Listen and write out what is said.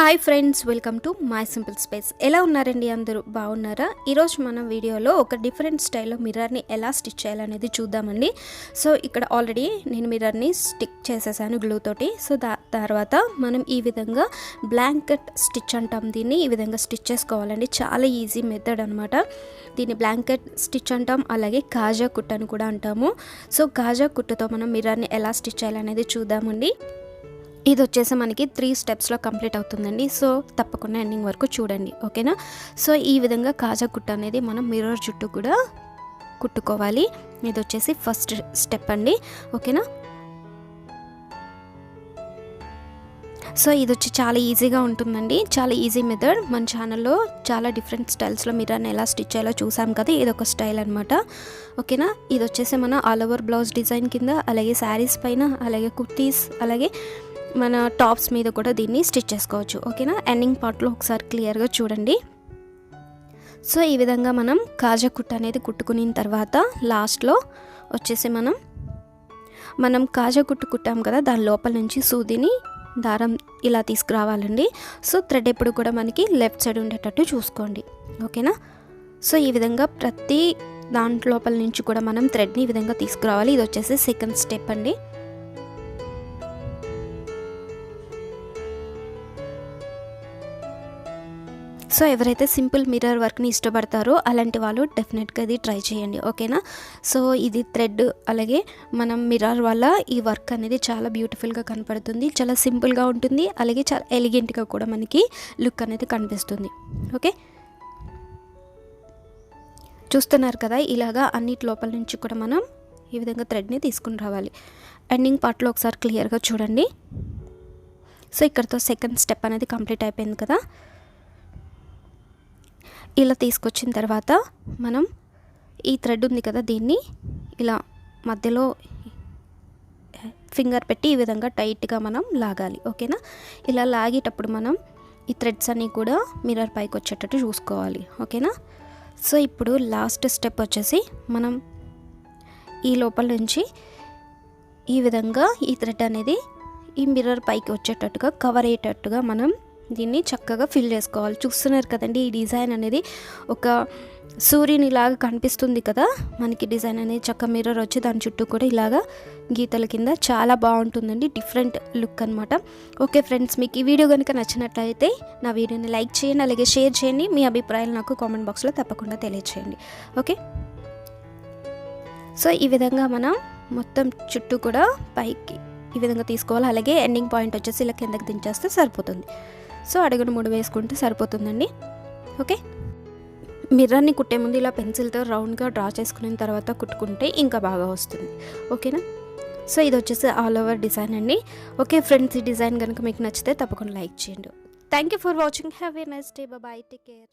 Hi friends, welcome to my simple space. ఎలా ఉన్నారండి? అందరూ బాగున్నారా? ఈరోజు మనం వీడియోలో ఒక డిఫరెంట్ స్టైల్లో మిర్రర్ని ఎలా స్టిచ్ చేయాలనేది చూద్దామండి. సో ఇక్కడ ఆల్రెడీ నేను మిర్రర్ని స్టిక్ చేసేసాను గ్లూ తోటి. సో తర్వాత మనం ఈ విధంగా బ్లాంకెట్ స్టిచ్ అంటాం. దీన్ని ఈ విధంగా స్టిచ్ చేసుకోవాలండి. చాలా ఈజీ మెథడ్ అనమాట. దీన్ని బ్లాంకెట్ స్టిచ్ అంటాం, అలాగే కాజా కుట్ అని కూడా అంటాము. సో కాజా కుట్టుతో మనం మిర్రర్ని ఎలా స్టిచ్ చేయాలనేది చూద్దామండి. ఇది వచ్చేసి మనకి 3 స్టెప్స్లో కంప్లీట్ అవుతుందండి. సో తప్పకుండా ఎండింగ్ వరకు చూడండి, ఓకేనా? సో ఈ విధంగా కాజా కుట్టు అనేది మనం మిర్రర్ చుట్టూ కూడా కుట్టుకోవాలి. ఇది వచ్చేసి ఫస్ట్ స్టెప్ అండి, ఓకేనా? సో ఇది వచ్చి చాలా ఈజీగా ఉంటుందండి, చాలా ఈజీ మెథడ్. మన ఛానల్లో చాలా డిఫరెంట్ స్టైల్స్లో మిర్రర్ని ఎలా స్టిచ్ చేయాలో చూసాం కదా, ఇది ఒక స్టైల్ అనమాట, ఓకేనా? ఇది వచ్చేసి మన ఆల్ ఓవర్ బ్లౌజ్ డిజైన్ కింద, అలాగే శారీస్ పైన, అలాగే కుర్తీస్, అలాగే మన టాప్స్ మీద కూడా దీన్ని స్టిచ్ చేసుకోవచ్చు, ఓకేనా? ఎండింగ్ పార్ట్లో ఒకసారి క్లియర్గా చూడండి. సో ఈ విధంగా మనం కాజా కుట్టు అనేది కుట్టుకున్న తర్వాత లాస్ట్లో వచ్చేసి మనం కాజా కుట్టు కుట్టాం కదా, దాని లోపల నుంచి సూదిని దారం ఇలా తీసుకురావాలండి. సో థ్రెడ్ ఎప్పుడు కూడా మనకి లెఫ్ట్ సైడ్ ఉండేటట్టు చూసుకోండి, ఓకేనా? సో ఈ విధంగా ప్రతి దాంట్ లోపల నుంచి కూడా మనం థ్రెడ్ని ఈ విధంగా తీసుకురావాలి. ఇది వచ్చేసి సెకండ్ స్టెప్ అండి. సో ఎవరైతే సింపుల్ మిర్రర్ వర్క్ని ఇష్టపడతారో అలాంటి వాళ్ళు డెఫినెట్గా ఇది ట్రై చేయండి, ఓకేనా? సో ఇది థ్రెడ్ అలాగే మనం మిర్రర్ వల్ల ఈ వర్క్ అనేది చాలా బ్యూటిఫుల్గా కనపడుతుంది, చాలా సింపుల్గా ఉంటుంది, అలాగే చాలా ఎలిగెంట్గా కూడా మనకి లుక్ అనేది కనిపిస్తుంది, ఓకే? చూస్తున్నారు కదా, ఇలాగా అన్నిటి లోపల నుంచి కూడా మనం ఈ విధంగా థ్రెడ్ని తీసుకుని రావాలి. ఎండింగ్ పార్ట్లో ఒకసారి క్లియర్గా చూడండి. సో ఇక్కడతో సెకండ్ స్టెప్ అనేది కంప్లీట్ అయిపోయింది కదా. ఇలా తీసుకొచ్చిన తర్వాత మనం ఈ థ్రెడ్ ఉంది కదా, దీన్ని ఇలా మధ్యలో ఫింగర్ పెట్టి ఈ విధంగా టైట్గా మనం లాగాలి, ఓకేనా? ఇలా లాగేటప్పుడు మనం ఈ థ్రెడ్స్ అన్నీ కూడా మిర్రర్ పైకి వచ్చేటట్టు చూసుకోవాలి, ఓకేనా? సో ఇప్పుడు లాస్ట్ స్టెప్ వచ్చేసి మనం ఈ లోపల నుంచి ఈ విధంగా ఈ థ్రెడ్ అనేది ఈ మిర్రర్ పైకి వచ్చేటట్టుగా కవర్ అయ్యేటట్టుగా మనం దీన్ని చక్కగా ఫిల్ చేసుకోవాలి. చూస్తున్నారు కదండి, ఈ డిజైన్ అనేది ఒక సూర్యుని ఇలాగా కనిపిస్తుంది కదా మనకి. డిజైన్ అనేది చక్క మిర్రర్ వచ్చి దాని చుట్టూ కూడా ఇలాగా గీతల కింద చాలా బాగుంటుందండి, డిఫరెంట్ లుక్ అనమాట. ఓకే ఫ్రెండ్స్, మీకు ఈ వీడియో కనుక నచ్చినట్లయితే నా వీడియోని లైక్ చేయండి, అలాగే షేర్ చేయండి. మీ అభిప్రాయాలు నాకు కామెంట్ బాక్స్లో తప్పకుండా తెలియచేయండి, ఓకే? సో ఈ విధంగా మనం మొత్తం చుట్టూ కూడా పైకి ఈ విధంగా తీసుకోవాలి. అలాగే ఎండింగ్ పాయింట్ వచ్చేసి ఇలా కిందకి దించేస్తే సరిపోతుంది. సో అడుగును 3 వేసుకుంటే సరిపోతుందండి, ఓకే? మిర్రర్ని కుట్టే ముందు ఇలా పెన్సిల్తో రౌండ్గా డ్రా చేసుకున్న తర్వాత కుట్టుకుంటే ఇంకా బాగా వస్తుంది, ఓకేనా? సో ఇది వచ్చేసి ఆల్ ఓవర్ డిజైన్ అండి. ఓకే ఫ్రెండ్స్, ఈ డిజైన్ కనుక మీకు నచ్చితే తప్పకుండా లైక్ చేయండి. Thank you for watching. Have a nice day. Bye, take care.